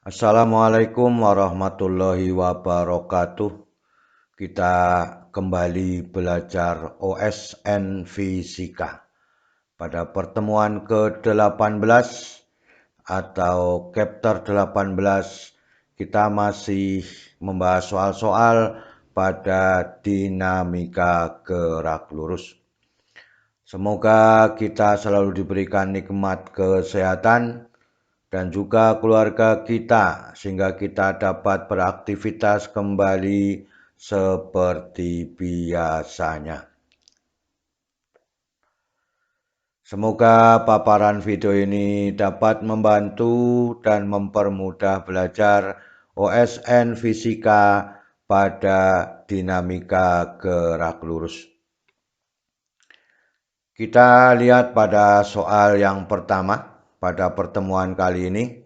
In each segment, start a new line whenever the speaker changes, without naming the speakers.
Assalamualaikum warahmatullahi wabarakatuh. Kita kembali belajar OSN Fisika. Pada pertemuan ke-18 atau chapter 18, kita masih membahas soal-soal pada dinamika gerak lurus. Semoga kita selalu diberikan nikmat kesehatan dan juga keluarga kita sehingga kita dapat beraktivitas kembali seperti biasanya. Semoga paparan video ini dapat membantu dan mempermudah belajar OSN Fisika pada dinamika gerak lurus. Kita lihat pada soal yang pertama pada pertemuan kali ini.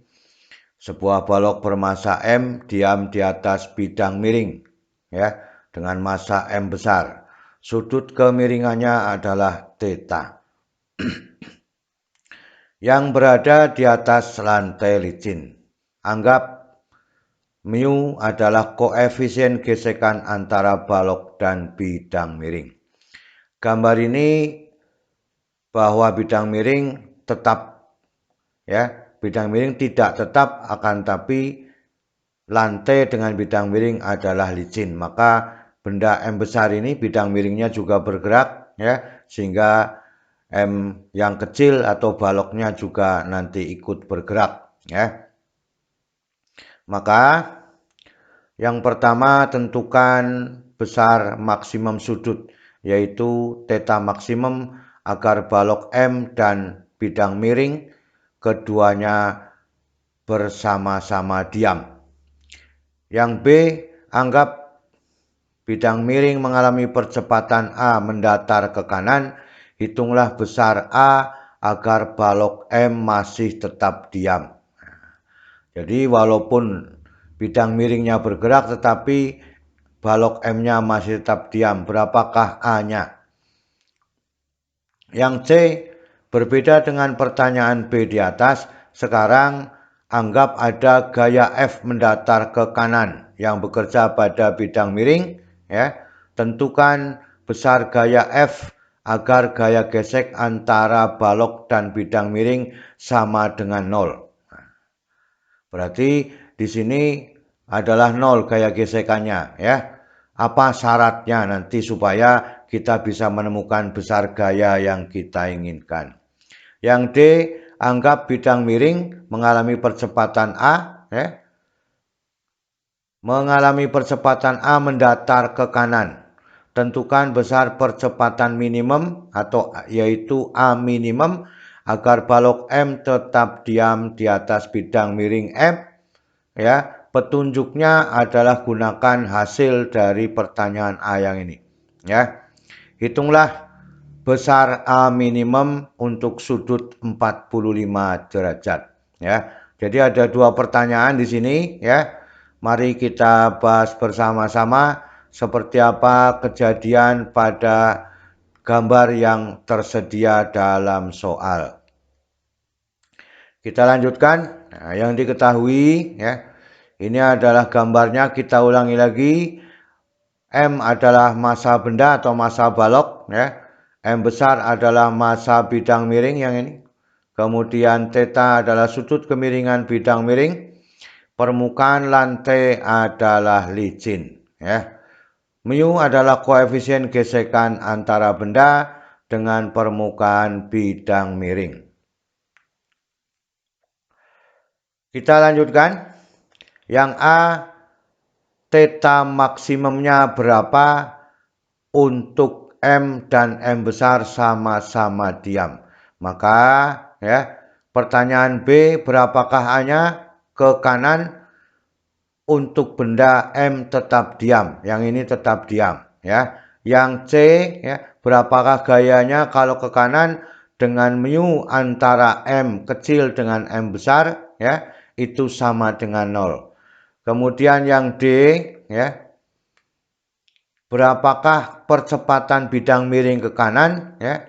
Sebuah balok bermassa M diam di atas bidang miring ya dengan massa M besar. Sudut kemiringannya adalah theta. Yang berada di atas lantai licin. Anggap mu adalah koefisien gesekan antara balok dan bidang miring. Gambar ini bahwa bidang miring tetap ya, bidang miring tidak tetap, akan tapi lantai dengan bidang miring adalah licin. Maka benda M besar ini bidang miringnya juga bergerak ya, sehingga M yang kecil atau baloknya juga nanti ikut bergerak ya. Maka yang pertama tentukan besar maksimum sudut, yaitu theta maksimum agar balok M dan bidang miring keduanya bersama-sama diam. Yang B, anggap bidang miring mengalami percepatan A mendatar ke kanan. Hitunglah besar A agar balok M masih tetap diam. Jadi walaupun bidang miringnya bergerak tetapi balok M-nya masih tetap diam. Berapakah A-nya? Yang C, berbeda dengan pertanyaan B di atas. Sekarang anggap ada gaya F mendatar ke kanan yang bekerja pada bidang miring ya. Tentukan besar gaya F agar gaya gesek antara balok dan bidang miring sama dengan 0. Berarti di sini adalah 0 gaya gesekannya ya. Apa syaratnya nanti supaya kita bisa menemukan besar gaya yang kita inginkan? Yang D, anggap bidang miring mengalami percepatan A ya. Mengalami percepatan A mendatar ke kanan. Tentukan besar percepatan minimum atau yaitu A minimum agar balok M tetap diam di atas bidang miring M ya. Petunjuknya adalah gunakan hasil dari pertanyaan A yang ini ya. Hitunglah besar A minimum untuk sudut 45 derajat ya. Jadi ada dua pertanyaan di sini ya. Mari kita bahas bersama-sama seperti apa kejadian pada gambar yang tersedia dalam soal. Kita lanjutkan. Nah, yang diketahui ya, ini adalah gambarnya, kita ulangi lagi. M adalah massa benda atau massa balok ya. M besar adalah massa bidang miring yang ini. Kemudian theta adalah sudut kemiringan bidang miring. Permukaan lantai adalah licin ya. Mu adalah koefisien gesekan antara benda dengan permukaan bidang miring. Kita lanjutkan. Yang A, theta maksimumnya berapa untuk M dan M besar sama-sama diam. Maka ya, pertanyaan B, berapakah A-nya? Ke kanan untuk benda M tetap diam. Yang ini tetap diam ya. Yang C ya, berapakah gayanya kalau ke kanan dengan mu antara M kecil dengan M besar ya, itu sama dengan 0. Kemudian yang D ya, berapakah percepatan bidang miring ke kanan ya.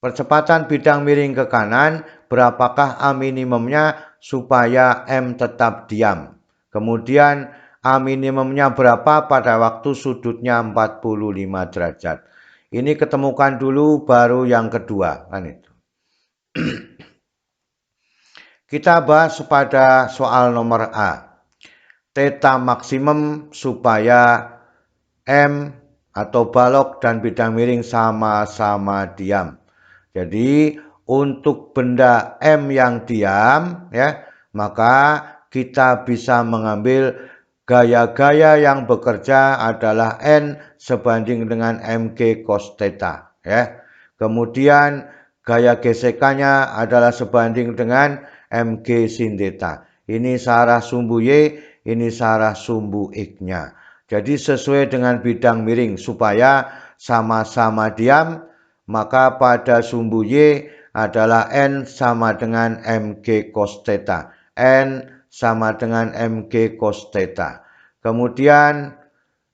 Percepatan bidang miring ke kanan, berapakah A minimumnya? supaya M tetap diam. Kemudian A minimumnya berapa pada waktu sudutnya 45 derajat. Ini ketemukan dulu baru yang kedua, kan itu. Kita bahas pada soal nomor A. Theta maksimum supaya M atau balok dan bidang miring sama-sama diam. Jadi untuk benda M yang diam ya, maka kita bisa mengambil gaya-gaya yang bekerja adalah N sebanding dengan MG cos theta ya. Kemudian gaya gesekannya adalah sebanding dengan MG sin theta. Ini searah sumbu Y, ini searah sumbu X-nya. Jadi sesuai dengan bidang miring supaya sama-sama diam, maka pada sumbu Y adalah N sama dengan MG cos theta. N sama dengan MG cos theta. Kemudian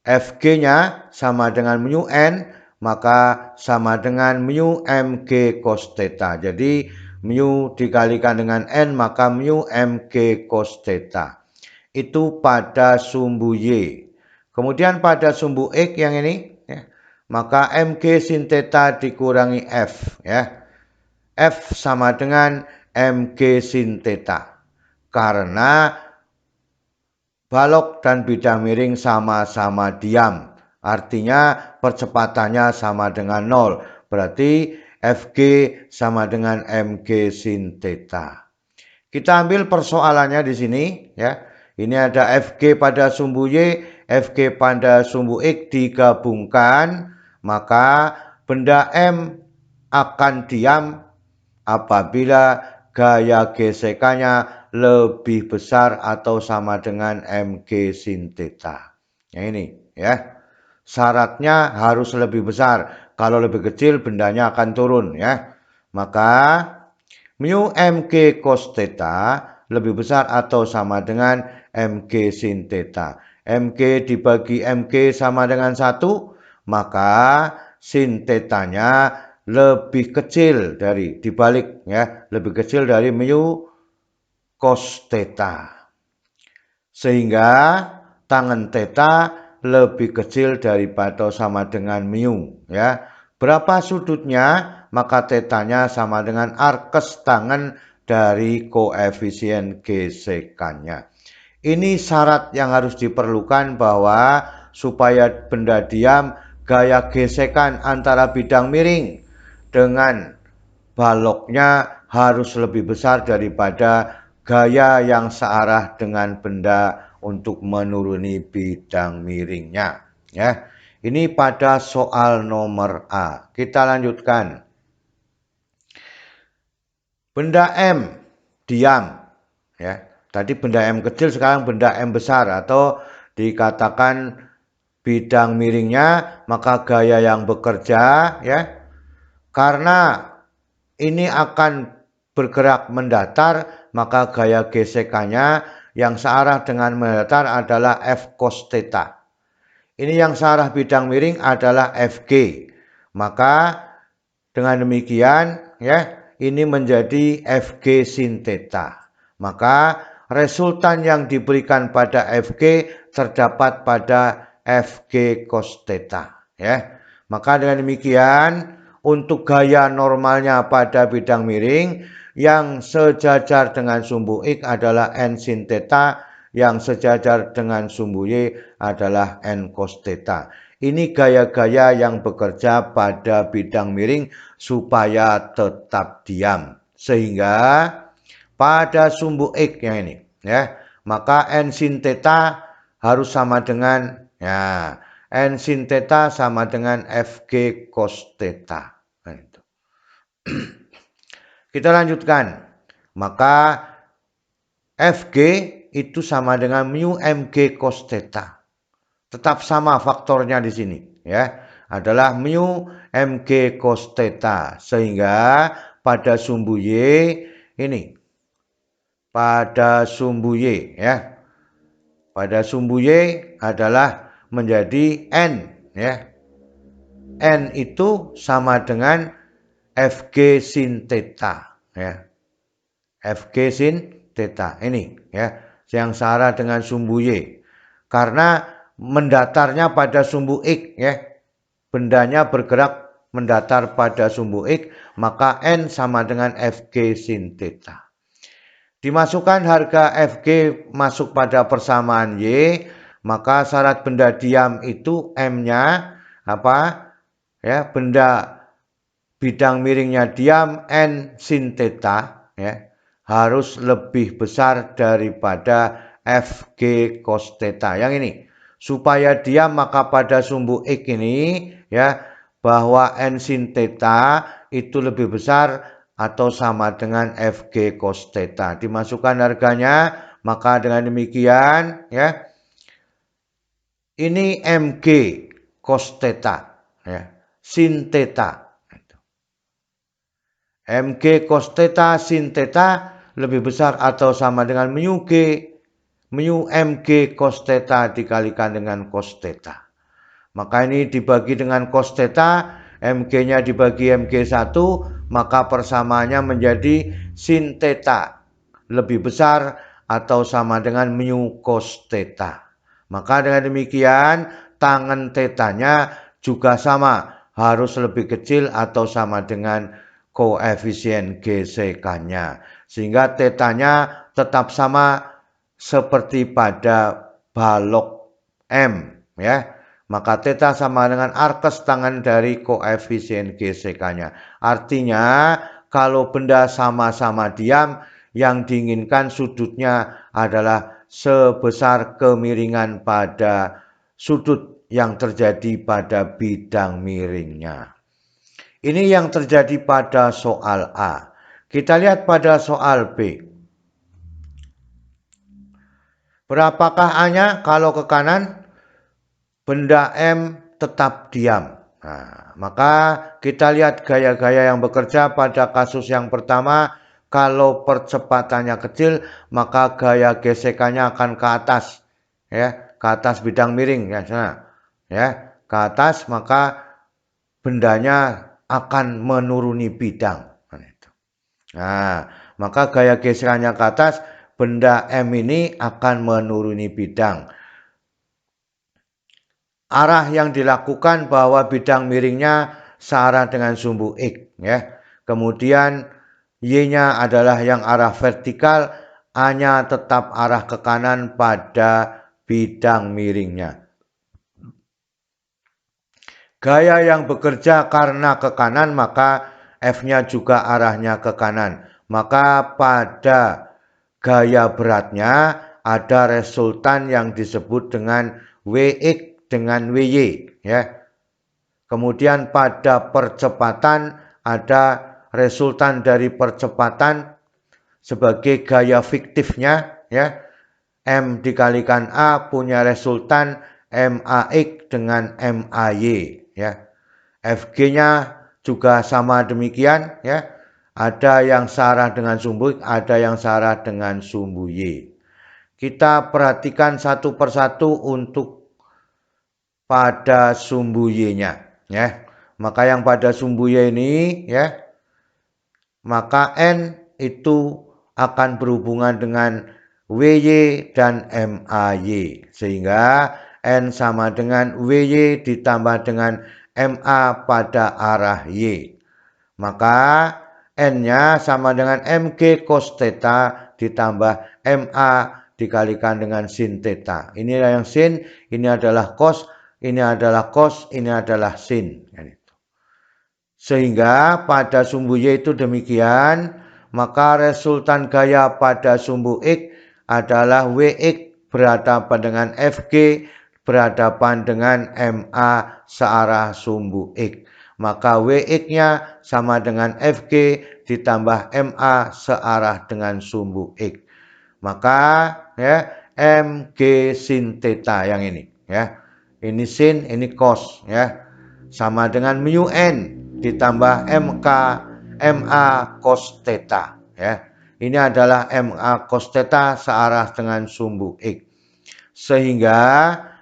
Fg-nya sama dengan mu N, maka sama dengan mu MG cos theta. Jadi mu dikalikan dengan N, maka mu MG cos theta. Itu pada sumbu Y. Kemudian pada sumbu X yang ini, ya, maka MG sin theta dikurangi F. Ya. F sama dengan MG sin theta. Karena balok dan bidang miring sama-sama diam. Artinya percepatannya sama dengan 0. Berarti Fg sama dengan Mg sin theta. Kita ambil persoalannya di sini ya. Ini ada Fg pada sumbu Y, Fg pada sumbu X digabungkan, maka benda M akan diam apabila gaya gesekannya lebih besar atau sama dengan Mg sin theta. Nah ini ya. Syaratnya harus lebih besar. Kalau lebih kecil bendanya akan turun ya. Maka mu Mg cos theta lebih besar atau sama dengan Mg sin theta. Mg dibagi Mg sama dengan 1, maka sin theta-nya lebih kecil dari dibalik ya, lebih kecil dari mu cos theta. Sehingga tangen theta lebih kecil daripada sama dengan mu ya. Berapa sudutnya? Maka tetanya sama dengan arkes tangen dari koefisien gesekannya. Ini syarat yang harus diperlukan bahwa supaya benda diam, gaya gesekan antara bidang miring dengan baloknya harus lebih besar daripada gaya yang searah dengan benda untuk menuruni bidang miringnya. Ya, ini pada soal nomor A. Kita lanjutkan. Benda M diam, ya. Tadi benda M kecil, sekarang benda M besar atau dikatakan bidang miringnya, maka gaya yang bekerja, ya. Karena ini akan bergerak mendatar, maka gaya gesekannya yang searah dengan mendatar adalah F cos theta. Ini yang searah bidang miring adalah Fg. Maka dengan demikian ya, ini menjadi Fg sin theta. Maka resultan yang diberikan pada Fg terdapat pada Fg cos theta ya. Maka dengan demikian untuk gaya normalnya pada bidang miring yang sejajar dengan sumbu X adalah N sin theta, yang sejajar dengan sumbu Y adalah N cos theta. Ini gaya-gaya yang bekerja pada bidang miring supaya tetap diam. Sehingga pada sumbu X yang ini ya, maka N sin theta harus sama dengan ya, N sin theta sama dengan Fg cos theta. Nah, itu. Kita lanjutkan. Maka Fg itu sama dengan mu Mg cos theta. Tetap sama faktornya di sini ya. Adalah mu Mg cos theta. Sehingga pada sumbu Y ini. Pada sumbu Y ya. Pada sumbu Y adalah menjadi N ya. N itu sama dengan Fg sin theta ya. Fg sin theta. Ini ya, yang searah dengan sumbu Y. Karena mendatarnya pada sumbu X ya. Bendanya bergerak mendatar pada sumbu X, maka N sama dengan Fg sin theta. Dimasukkan harga Fg masuk pada persamaan Y, maka syarat benda diam itu M-nya apa? Ya, benda bidang miringnya diam N sin theta ya, harus lebih besar daripada Fg cos theta. Yang ini supaya diam maka pada sumbu X ini ya, bahwa N sin theta itu lebih besar atau sama dengan Fg cos theta. Dimasukkan harganya, maka dengan demikian ya, ini Mg cos theta ya, sin theta. Mg cos theta sin theta lebih besar atau sama dengan mu Mg cos theta dikalikan dengan cos theta. Maka ini dibagi dengan cos theta, Mg-nya dibagi Mg1, maka persamaannya menjadi sin theta lebih besar atau sama dengan mu cos theta. Maka dengan demikian tangen theta-nya juga sama, harus lebih kecil atau sama dengan koefisien gesekannya, sehingga theta-nya tetap sama seperti pada balok M ya. Maka theta sama dengan arkes tangen dari koefisien gesekannya. Artinya kalau benda sama-sama diam, yang diinginkan sudutnya adalah sebesar kemiringan pada sudut yang terjadi pada bidang miringnya. Ini yang terjadi pada soal A. Kita lihat pada soal B. Berapakah A-nya? Kalau ke kanan, benda M tetap diam. Nah, maka kita lihat gaya-gaya yang bekerja pada kasus yang pertama. Kalau percepatannya kecil, maka gaya gesekannya akan ke atas. Ya, ke atas bidang miring. Ya, ke atas, maka bendanya akan menuruni bidang. Nah, maka gaya gesekannya ke atas, benda M ini akan menuruni bidang. Arah yang dilakukan bahwa bidang miringnya searah dengan sumbu X ya. Kemudian Y-nya adalah yang arah vertikal, A-nya tetap arah ke kanan pada bidang miringnya. Gaya yang bekerja karena ke kanan, maka F-nya juga arahnya ke kanan. Maka pada gaya beratnya ada resultan yang disebut dengan Wx dengan Wy ya. Kemudian pada percepatan ada resultan dari percepatan sebagai gaya fiktifnya ya. M dikalikan A punya resultan MAX dengan MAY ya. Fg-nya juga sama demikian ya. Ada yang searah dengan sumbu X, ada yang searah dengan sumbu Y. Kita perhatikan satu persatu untuk pada sumbu Y-nya ya. Maka yang pada sumbu Y ini ya, maka N itu akan berhubungan dengan Wy dan MAY, sehingga N sama dengan Wy ditambah dengan MA pada arah Y. Maka N-nya sama dengan Mg cos theta ditambah MA dikalikan dengan sin theta. Ini yang sin, ini adalah cos, ini adalah cos, ini adalah sin. Sehingga pada sumbu Y itu demikian, maka resultan gaya pada sumbu X adalah Wx berhadapan dengan Fg berhadapan dengan MA searah sumbu X. Maka Wx-nya sama dengan Fg ditambah MA searah dengan sumbu X. Maka ya Mg sin theta yang ini ya. Ini sin, ini cos ya. Sama dengan mu n ditambah MA cos theta ya. Ini adalah MA cos theta searah dengan sumbu X. Sehingga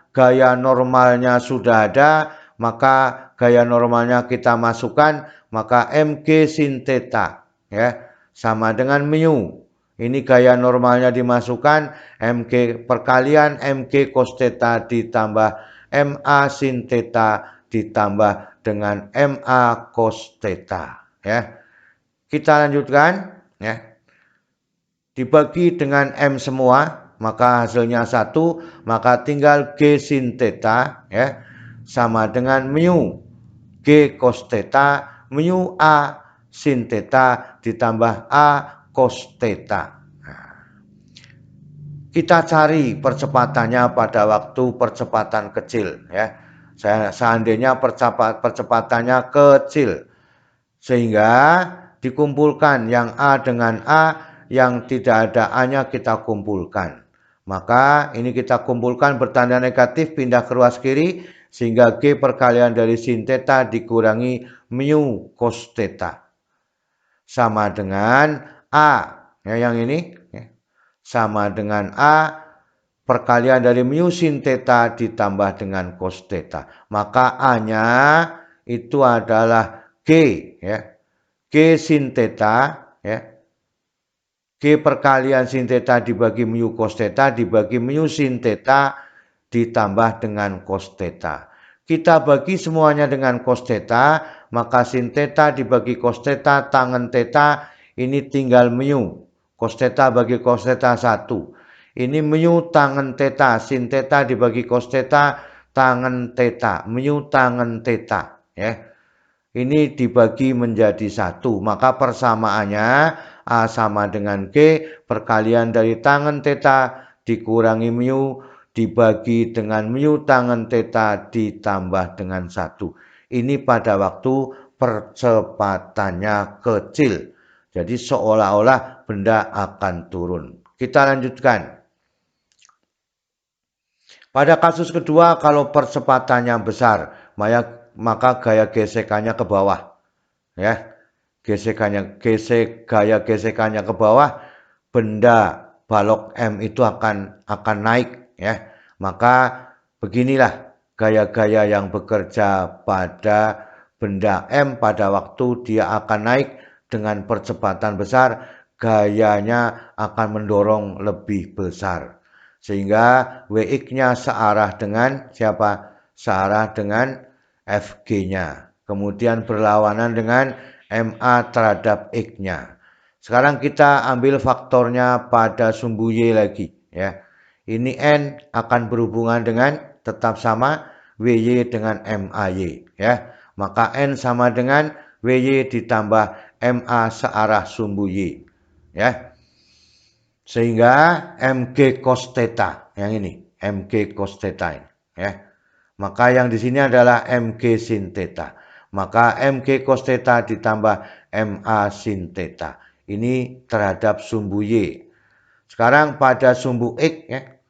gaya normalnya sudah ada, maka gaya normalnya kita masukkan, maka Mg sin theta ya sama dengan mu. Ini gaya normalnya dimasukkan, MG perkalian MG cos theta ditambah MA sin theta ditambah dengan MA cos theta. Ya. Kita lanjutkan. Ya. Dibagi dengan M semua, maka hasilnya 1, maka tinggal G sin theta ya, sama dengan mu G cos theta mu A sin theta ditambah A cos theta. Kita cari percepatannya pada waktu percepatan kecil ya. Seandainya percepatannya kecil, sehingga dikumpulkan yang A dengan A, yang tidak ada A-nya kita kumpulkan. Maka ini kita kumpulkan bertanda negatif, pindah ke ruas kiri, sehingga G perkalian dari sin theta dikurangi mu cos theta. Sama dengan A, ya, yang ini ya, sama dengan A perkalian dari mu sin theta ditambah dengan cos theta. Maka A-nya itu adalah G ya. G sin theta ya. G perkalian sin theta dibagi mu cos theta dibagi mu sin theta ditambah dengan cos theta. Kita bagi semuanya dengan cos theta, maka sin theta dibagi cos theta tangen theta ini tinggal mu. Cos theta bagi cos theta 1. Ini mu tangen theta, sin theta dibagi cos theta tangen theta, mu tangen theta ya. Ini dibagi menjadi 1, maka persamaannya A sama dengan G perkalian dari tangen theta dikurangi mu dibagi dengan mu tangen theta ditambah dengan 1. Ini pada waktu percepatannya kecil. Jadi seolah-olah benda akan turun. Kita lanjutkan. Pada kasus kedua, kalau percepatannya besar, maka gaya gesekannya ke bawah. Ya, gaya gesekannya ke bawah, benda balok M itu akan naik. Ya, maka beginilah gaya-gaya yang bekerja pada benda M pada waktu dia akan naik dengan percepatan besar, gayanya akan mendorong lebih besar. Sehingga Wx-nya searah dengan siapa? Searah dengan Fg-nya. Kemudian berlawanan dengan MA terhadap X-nya. Sekarang kita ambil faktornya pada sumbu Y lagi. Ya. Ini N akan berhubungan dengan tetap sama WY dengan MAY. Ya. Maka N sama dengan WY ditambah MA searah sumbu Y. Ya. Sehingga MG cos theta yang ini, MG cos theta ini, ya. Maka yang di sini adalah MG sin theta. Maka MG cos theta ditambah MA sin theta. Ini terhadap sumbu Y. Sekarang pada sumbu X ya.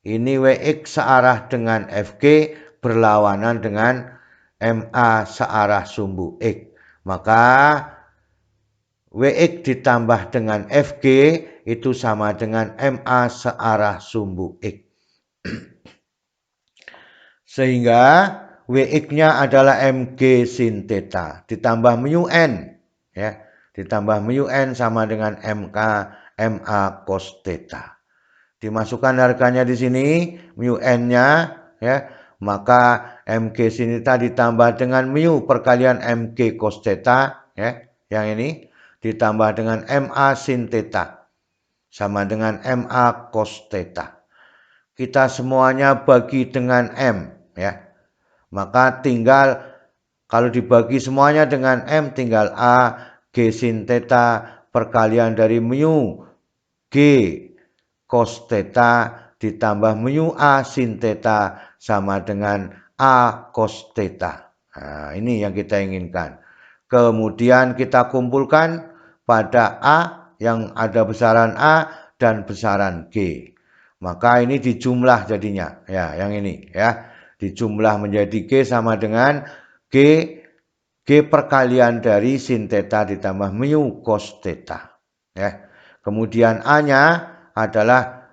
Ini Wx searah dengan Fg berlawanan dengan MA searah sumbu X. Maka Wx ditambah dengan Fg itu sama dengan MA searah sumbu X. Sehingga Wx-nya adalah Mg sin theta ditambah mu n ya, ditambah mu n sama dengan MK MA cos theta. Dimasukkan harganya di sini mu n-nya ya, maka Mg sin theta ditambah dengan mu perkalian Mg cos theta ya, yang ini ditambah dengan MA sin theta sama dengan MA cos theta. Kita semuanya bagi dengan M ya. Maka tinggal kalau dibagi semuanya dengan M tinggal A G sin theta perkalian dari mu G cos theta ditambah mu A sin theta sama dengan A cos theta. Nah, ini yang kita inginkan. Kemudian kita kumpulkan pada A yang ada besaran A dan besaran G. Maka ini dijumlah jadinya. Ya, yang ini ya. Dijumlah menjadi G sama dengan G perkalian dari sin theta ditambah mu cos theta. Ya. Kemudian A-nya adalah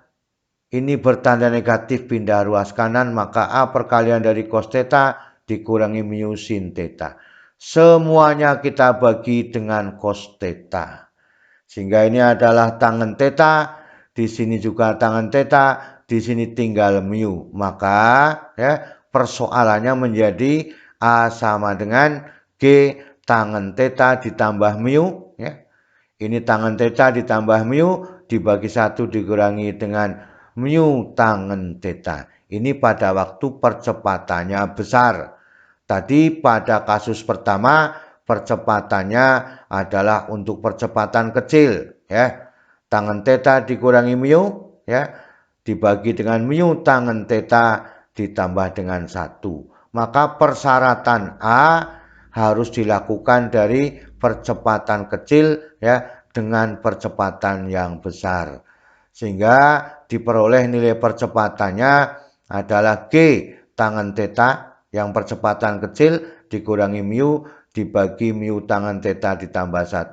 ini bertanda negatif pindah ruas kanan, maka A perkalian dari cos theta dikurangi mu sin theta. Semuanya kita bagi dengan cos theta. Sehingga ini adalah tangen theta, di sini juga tangen theta, di sini tinggal mu. Maka ya persoalannya menjadi A sama dengan G tangen theta ditambah mu. Ya. Ini tangen theta ditambah mu dibagi 1 dikurangi dengan mu tangen theta. Ini pada waktu percepatannya besar. Tadi pada kasus pertama percepatannya adalah untuk percepatan kecil ya. Tangen theta dikurangi mu ya dibagi dengan mu tangen theta ditambah dengan 1. Maka persyaratan A harus dilakukan dari percepatan kecil ya dengan percepatan yang besar. Sehingga diperoleh nilai percepatannya adalah G tangen theta yang percepatan kecil dikurangi mu dibagi mu tangen theta ditambah 1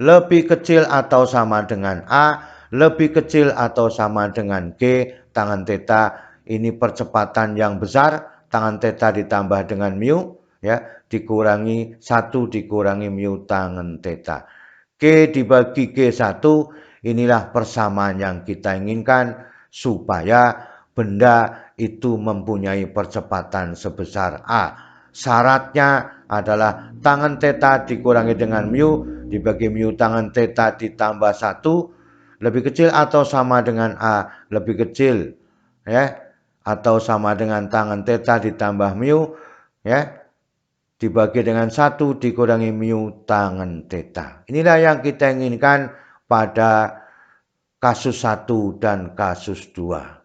lebih kecil atau sama dengan A lebih kecil atau sama dengan G tangen theta. Ini percepatan yang besar, tangen theta ditambah dengan mu ya dikurangi 1 dikurangi mu tangen theta. G dibagi G1 inilah persamaan yang kita inginkan supaya benda itu mempunyai percepatan sebesar A. Syaratnya adalah tangen theta dikurangi dengan mu dibagi mu tangen theta ditambah 1 lebih kecil atau sama dengan A lebih kecil ya atau sama dengan tangen theta ditambah mu ya dibagi dengan 1 dikurangi mu tangen theta. Inilah yang kita inginkan pada kasus 1 dan kasus 2.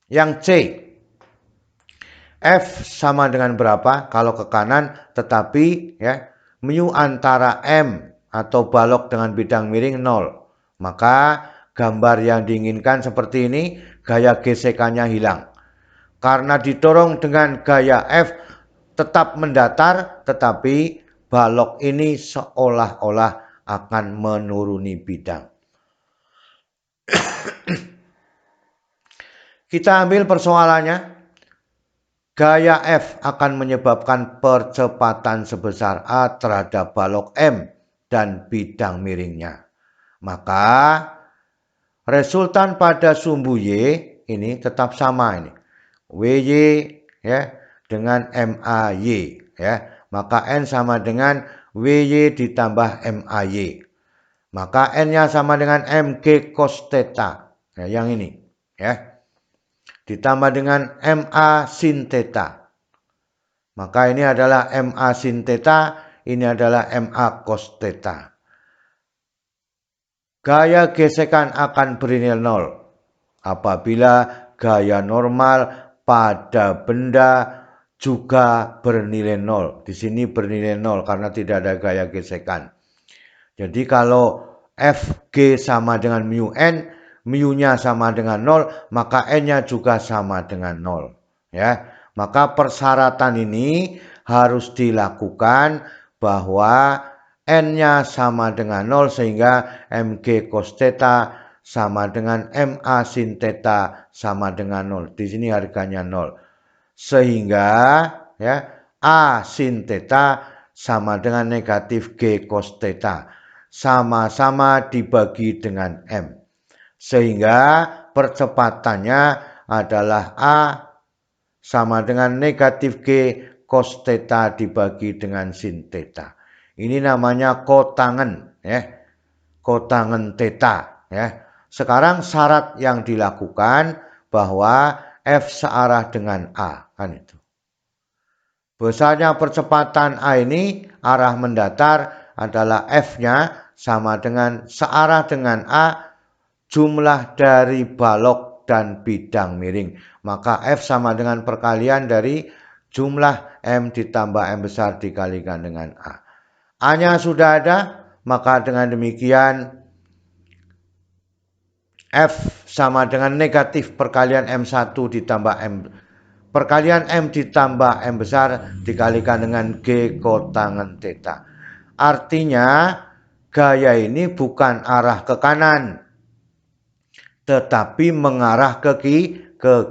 Yang C, F sama dengan berapa kalau ke kanan tetapi ya mu antara M atau balok dengan bidang miring 0. Maka gambar yang diinginkan seperti ini, gaya gesekannya hilang. Karena didorong dengan gaya F tetap mendatar tetapi balok ini seolah-olah akan menuruni bidang. Kita ambil persoalannya. Gaya F akan menyebabkan percepatan sebesar A terhadap balok M dan bidang miringnya. Maka resultan pada sumbu Y ini tetap sama ini. WY ya dengan MAY ya. Maka N sama dengan WY ditambah MAY. Maka N-nya sama dengan MG cos theta. Ya, yang ini ya. Ditambah dengan MA sin theta. Maka ini adalah MA sin theta, ini adalah MA cos theta. Gaya gesekan akan bernilai 0 apabila gaya normal pada benda juga bernilai 0. Di sini bernilai 0 karena tidak ada gaya gesekan. Jadi kalau Fg sama dengan mu n, mu-nya sama dengan 0, maka n-nya juga sama dengan 0. Ya, maka persyaratan ini harus dilakukan bahwa n-nya sama dengan 0 sehingga mg cos theta sama dengan ma sin theta sama dengan 0. Di sini harganya 0. Sehingga ya a sin theta sama dengan negatif g cos theta. Sama-sama dibagi dengan M. Sehingga percepatannya adalah A sama dengan negatif G cos theta dibagi dengan sin theta. Ini namanya kotangen ya. Kotangen theta ya. Sekarang syarat yang dilakukan bahwa F searah dengan A kan itu. Besarnya percepatan A ini arah mendatar adalah F-nya sama dengan searah dengan A jumlah dari balok dan bidang miring. Maka F sama dengan perkalian dari jumlah M ditambah M besar dikalikan dengan A. A-nya sudah ada, maka dengan demikian F sama dengan negatif perkalian M1 ditambah M perkalian M ditambah M besar dikalikan dengan G kotangen theta. Artinya gaya ini bukan arah ke kanan, tetapi mengarah ke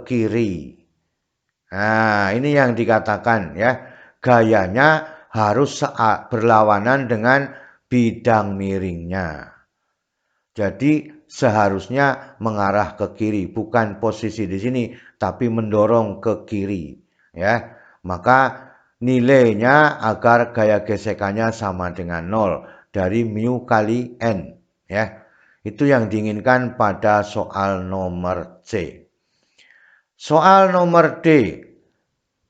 kiri. Nah, ini yang dikatakan ya. Gayanya harus berlawanan dengan bidang miringnya. Jadi seharusnya mengarah ke kiri, bukan posisi di sini, tapi mendorong ke kiri. Ya, maka nilainya agar gaya gesekannya sama dengan 0 dari mu kali n. Ya, itu yang diinginkan pada soal nomor C. Soal nomor D,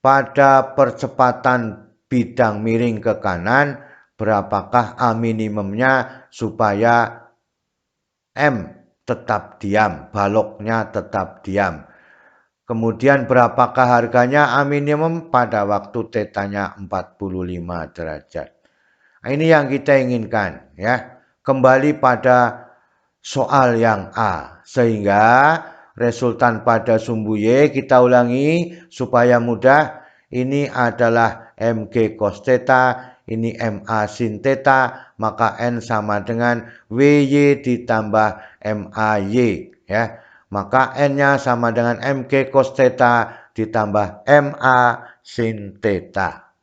pada percepatan bidang miring ke kanan, berapakah A minimumnya supaya M tetap diam, baloknya tetap diam. Kemudian berapakah harganya A minimum pada waktu tetanya 45 derajat. Nah, ini yang kita inginkan ya. Kembali pada soal yang A. Sehingga resultan pada sumbu Y kita ulangi supaya mudah. Ini adalah MG cos theta, ini MA sin theta, maka N sama dengan WY ditambah MAY ya. Maka N-nya sama dengan MG cos theta ditambah MA sin theta.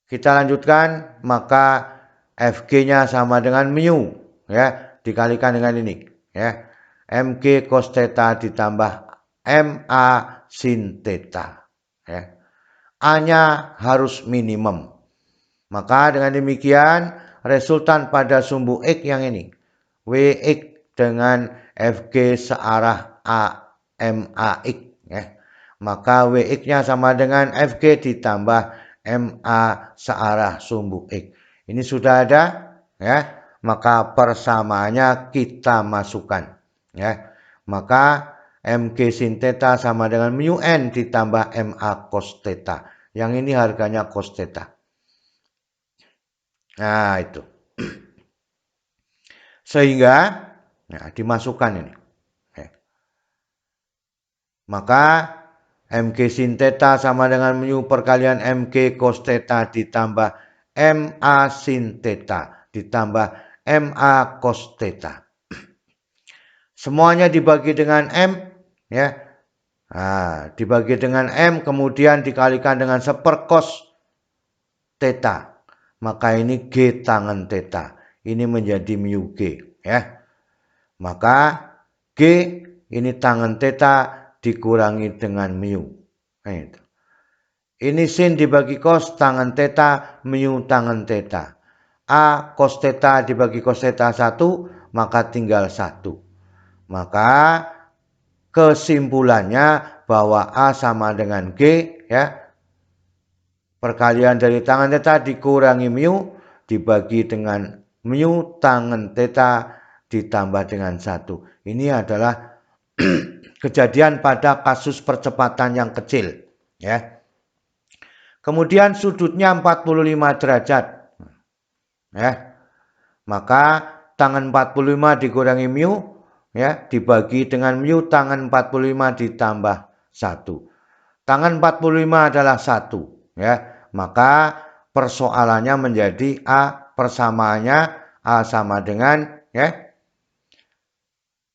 Kita lanjutkan, maka FG-nya sama dengan mu ya, dikalikan dengan ini ya. MG cos theta ditambah MA sin theta ya. A-nya harus minimum. Maka dengan demikian resultan pada sumbu X yang ini, WX dengan FG searah AMAX ya. Maka WX-nya sama dengan FG ditambah MA searah sumbu X. Ini sudah ada ya. Maka persamaannya kita masukkan ya. Maka MG sin theta sama dengan mu n ditambah MA cos theta. Yang ini harganya cos theta. Nah, itu. Sehingga nah, dimasukkan ini. Maka MG sin theta sama dengan mu perkalian MG cos theta ditambah MA sin theta ditambah MA cos theta. Semuanya dibagi dengan M ya. Nah, dibagi dengan M kemudian dikalikan dengan sepercos theta. Maka ini G tangen theta. Ini menjadi mu G ya. Maka G ini tangen theta dikurangi dengan mu. Nah, itu. Ini sin dibagi cos tangen theta, mu tangen theta. A cos theta dibagi cos theta 1, maka tinggal 1. Maka kesimpulannya bahwa A sama dengan G ya. Perkalian dari tangen theta dikurangi mu dibagi dengan mu tangen theta ditambah dengan 1. Ini adalah kejadian pada kasus percepatan yang kecil ya. Kemudian sudutnya 45 derajat ya. Maka tangen 45 dikurangi mu ya dibagi dengan mu tangen 45 ditambah 1. Tangen 45 adalah 1 ya. Maka persoalannya menjadi A, persamaannya A sama dengan ya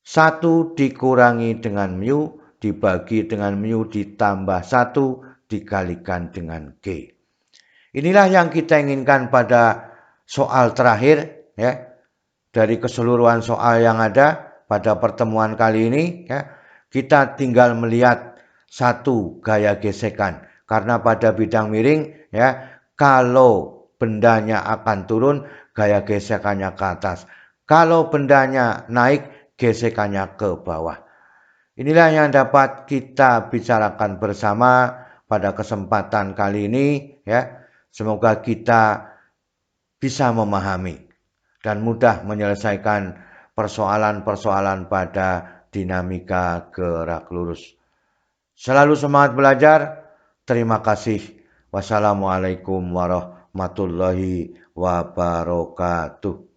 1 dikurangi dengan mu dibagi dengan mu ditambah 1 dikalikan dengan G. Inilah yang kita inginkan pada soal terakhir ya. Dari keseluruhan soal yang ada pada pertemuan kali ini ya. Kita tinggal melihat satu gaya gesekan. Karena pada bidang miring ya, kalau bendanya akan turun, gaya gesekannya ke atas. Kalau bendanya naik, gesekannya ke bawah. Inilah yang dapat kita bicarakan bersama pada kesempatan kali ini ya. Semoga kita bisa memahami dan mudah menyelesaikan persoalan-persoalan pada dinamika gerak lurus. Selalu semangat belajar. Terima kasih. Wassalamualaikum warahmatullahi wabarakatuh.